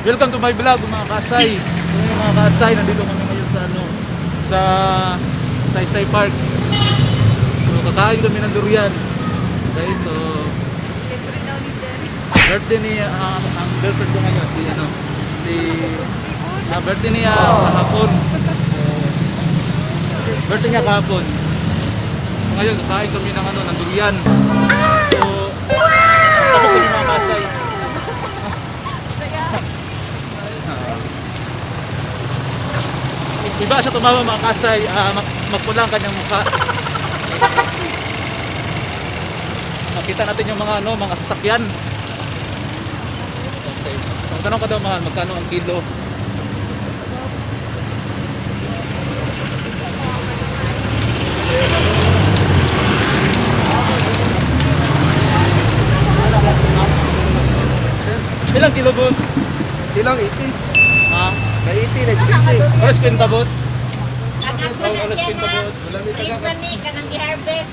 Welcome to my vlog mga kasay. So yung mga kasay, nandito kami ngayon sa sa Saysay Park. So kakain kami ng durian. Okay, so birthday ni ang girlfriend ko ngayon si birthday niya kahapon. Birthday niya kahapon. So, ngayon kakain kami ng durian. So tapos kami mga kasay. Iba siya tumawa mga kasay, magpulang kanyang mukha. Makita natin yung mga sasakyan. Okay. So tanong ka daw mahal, magkano ang kilo? Ilang kilo boss? Ilang 80. Ha? May 80 na 70. Oras pinta boss? Agad ko na Oras siya pinta na. boss? Wala may Ayun tagakat. pa ni, kanang i-harvest.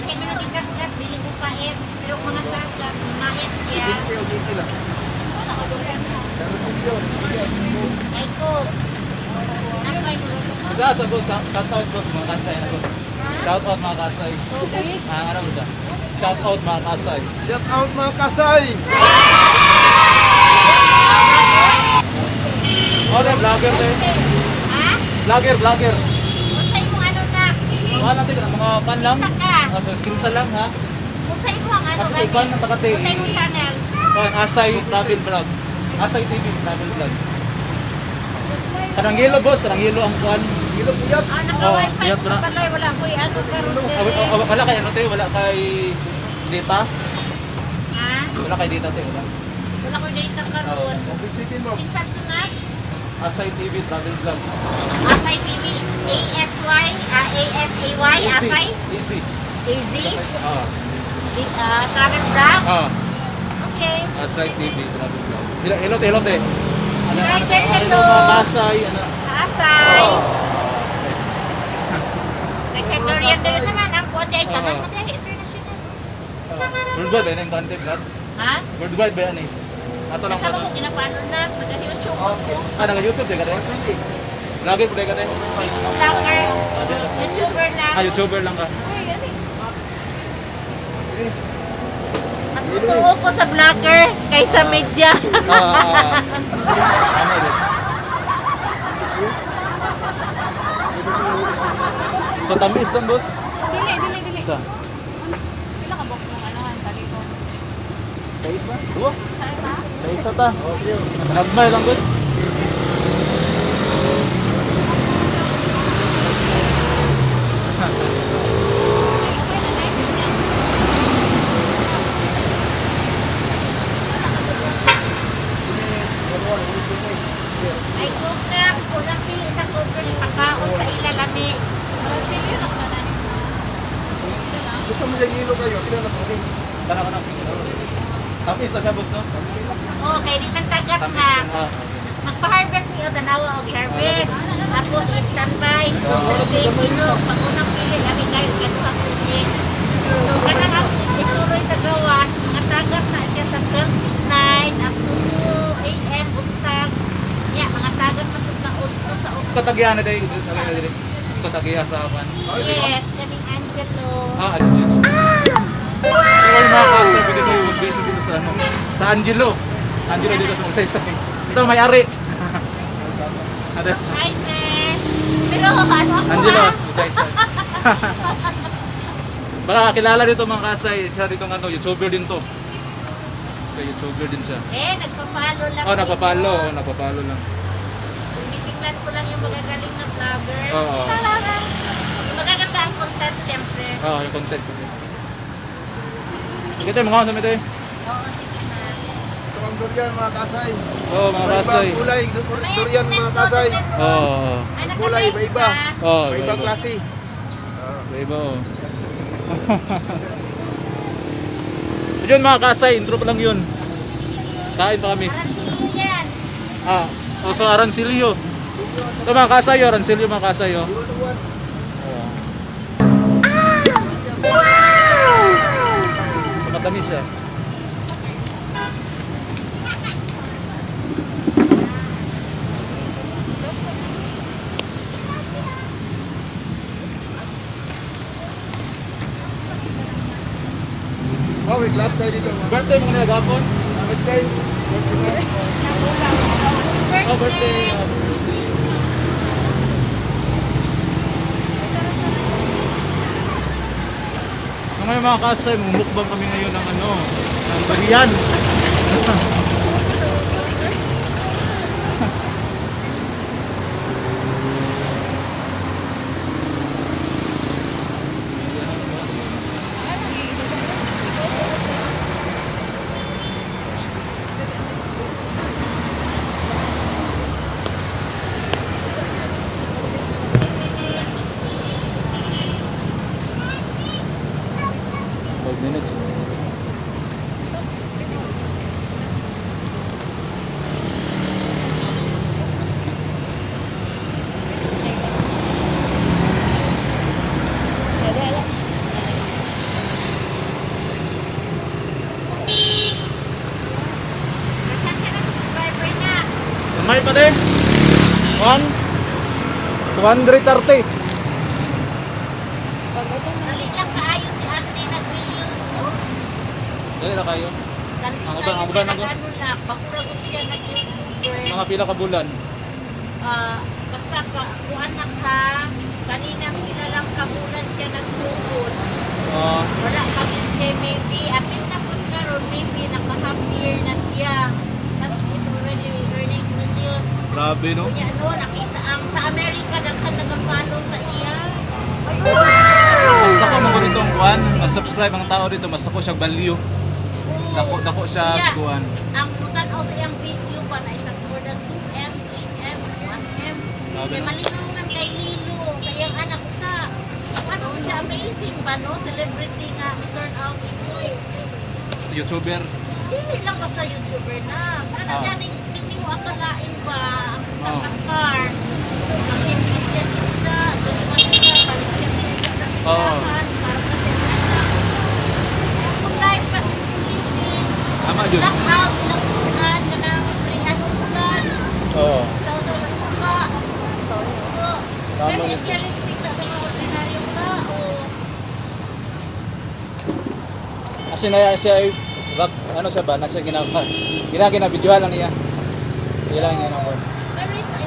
Kaya mo nang ikakat, dili ko paet. Pero mga tagat, maet siya. 70 o 80 lang. Pero silyo. Ay ko. Sinapay mo rin ko. Isa sa boss, shout out boss mga kasay na boss. Shout out mga kasay. Ano ba? Shout out mga kasay. Shout out mga kasay. Oh, vlogger din. Ha? Vlogger. Kung sa'yo mo ano na. Mahal natin mga pan lang. Saka. Skinsa lang ha. Kung sa'yo mo ang ano. Kasi ikaw ng takate. Kung sa'yo mo channel. Asay Travel Vlog. Asay TV Travel Vlog. Kanang yelo boss, kanang yelo ang kuan. Ilo puyat. Ah, naka-wifi iyat ko mo na. sa balay. Wala ko i-ano karon Wala kay ano tayo, wala kay data. Ha? Wala kay data tayo. Wala ko data karon. Isipin mo. Insan ko na. Asay TV Travel Vlog. Asay TV. A-S-Y. A-S-A-Y. Asay. Easy. Easy. Ah. Travel vlog. Ah. Okay. Asay TV Travel Vlog. Hello te. Hello. Mga kasay, Asay. Nagka-Dorian din sa man. Ang kuwan dahil tanan mo dahil international. Worldwide ba yan yung content vlog? Ha? Worldwide ba yan eh? Ato lang Nakalo pa ko ginapano na. Nag-YouTube Okay. ako. Naka-YouTube din ka tayo? 20. Vlogger po din ka tayo? Vlogger. YouTuber na. YouTuber lang ka. Mas tutuo ko sa vlogger kaysa media. Ano din? So, tamis lang boss? Dili. Isa? Pila ka box ng anuhan tali ko. Sa isa? Dua? Sa ita? Sa isa ta? Nagmay lang good? Ay kukrang. Kulang pili sa kukrang. Ipakaon sa ilalami. Parang sino yun ang mananin mo? Gusto mo yung ilo kayo. Sila na po. Kana. Tamis na siya boss no? Oh, kay di man tagat Tamis na. na. Magpa-harvest niyo tanawa og harvest. Tapos i-standby. Birthday sino pagunang pili kami kayo ganito ang pili. So kanang ang isuroy sa gawas, mga tagat na siya sa 9 up to 2 AM buntag. Ya, mga tagat na pud na udto sa ug. Katagihan na tayo. Katagihan sa apan. Yes, kaming Angelo. Ano yun? So, yung mga kasay, pwede kayo mag-visit dito sa sa Angelo. Angelo dito sa Saysay. Ito, may-ari. Ano? Hi, Nen. Pero ano ako Angelo, ha? Saysay. Baka kilala dito mga kasay. Siya dito YouTuber din to. So, YouTuber din siya. Nagpapalo lang. Nagpapalo lang. Tinitingnan ko lang yung magagaling na vlogger. Oo. Magaganda ang content, siyempre. Yung content. Sige tayo, mga kasama tayo. Oo, sige na. Ito ang durian mga kasay. Mga kasay. Iba-ibang kulay. Durian mga kasay. Ay, Kulay, nakalive iba-iba. ka. Iba-ibang klase. Iba Yun mga kasay, intro pa lang yun. Kain pa kami. Parang sino yan? So Arancilio. Ito mga kasay, Arancilio mga kasay. So, matamis siya. Lapsay dito. Birthday mo nila gapon? Birthday. Birthday. Oh, birthday. So ngayon mga kasay, mumukbang kami ngayon ng ano, ng durian. Minutes. Nasaan ka ng subscriber niya? May pa din. 230. Dali lang kaayo si ate nag-millions, no? Dali na kayo. Dali Ang kayo uban, siya ang uban, nag-ano na, bakuragot siya nag-YouTuber. Mga pila ka bulan. Basta pa, kung anak ha, kaninang kilalang kabulan siya nagsugod. Wala kami siya, maybe, apil na po karon, maybe naka-half year na siya. But he's already earning millions. Grabe no. Kunya ano, nakita ang sa Amerika, daghan nag-follow sa iya. Mas nako mo ditong kuan, mag-subscribe ang tao dito, mas nako siya value. Nako siya Yeah. kuan. Ang mutanaw sa iyang video pa na isang more than 2M, 3M, 1M. Grabe, Kaya no? malingaw lang kay Lilo, sa iyang anak sa ano siya amazing ba no? Celebrity nga, turn out ito. YouTuber. Hindi lang basta YouTuber na. Kada Ah. ganing hindi mo akalain ba ang isang Ah. star. Maging siya isda, suliman siya, balik siya sa Oo. tindahan, para kasi anak. Mag-live pa si Pilipinas. Tama jud. Knockout, ilang sukat, kanang prihan ulan. Oo. Sa suka. So, Tama very yun. interesting na sa mga ordinaryong tao. Kasi na siya ay ano siya ba, na siya ginabidyohan lang niya. Ilang yan ako. Pero isang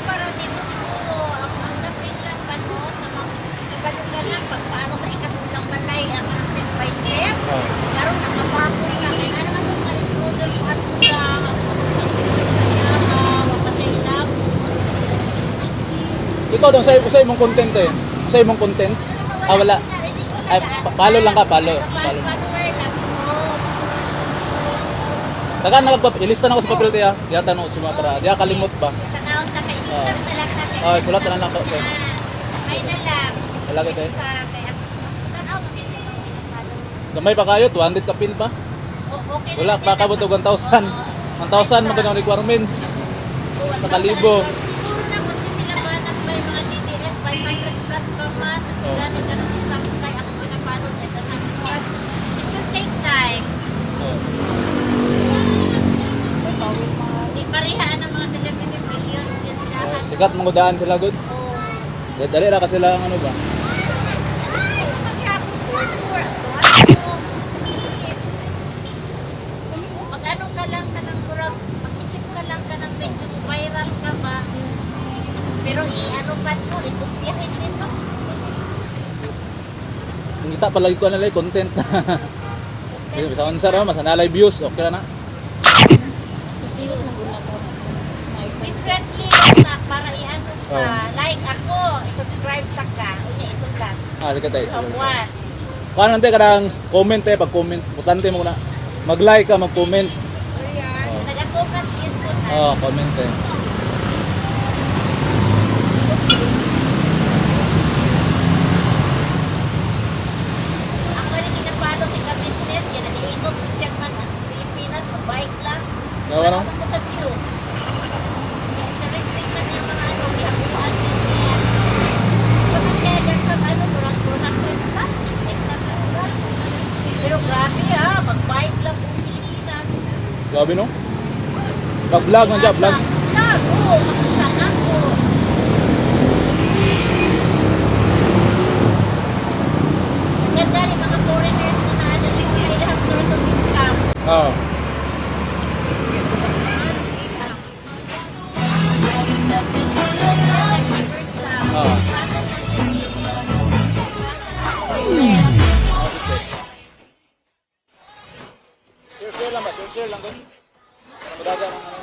para dito siguro, ang dating lang ba no, sa mga kalugalan, pag paano sa ikatulang balay, ang mga step by step, Oh. karon nakapapos na, kaya ano naman yung ka-intruder mo at mula, mapasailam. Ikaw daw sa imong content eh. Sa imong content. Ah wala. Ay follow lang ka, follow. Follow. Taga ilista na ako sa papel tiya. Diya tanong si mga para. Diya kalimot ba? Sa naon na kay isulat na lang natin. Oh, sulat na lang ako. Okay. May na lang. Wala kay tayo. Sa kaya tanaw mo din. Gamay pa kayo, 200 ka pin pa. Okay. Wala pa kabot og 1,000. 1,000 man kanang requirements. Sa kalibo. Siguro na kasi sila ba at may mga DDS 500 plus per month. Kasi Oh. ganit ka na sa kay ako na palo sa tanan. It will take time. Oh. Di parehaan ang mga celebrities millions yan lahat. Sikat mangudaan sila good. Oh. Dali ra ka sila ano ba? Mag-ano ka lang ka ng kurang, mag-isip ka lang ka ng medyo viral ka ba? Pero i-ano pa mo, ikumpyahin nito. Ngita pa lagi ko na content. Sa answer mas na live views, okay ra na. Sino mo gunagawa? Differently lang na, para i-ano ka. Oh. Like ako, i-subscribe sa ka. Unya isugat. Sige tayo. Someone. Kuan nante kadang comment pag comment, butante mo na. Mag-like ka, mag-comment. Ayan. Nag-comment yun ko na. Oh, comment eh. Ako rin kinapalo sa ka-business, kaya nag-iikot ko siya man ang Pilipinas, mag-bike lang. Gawa no? Ano ko sa view? Kaya interesting man yung mga ano, kaya kuhaan din niya. Kung siya dyan pag ano, kurang 400 plus, 600 plus. Pero grabe ah, mag-bike lang po Pilipinas. Grabe no? Pag-vlog man dyan, vlog. Vlog, oo, makita ako. Ganda rin mga foreigners na ano, yung kailangan source of Oo. Oo. Share lang ba? Share lang doon. Madaga ng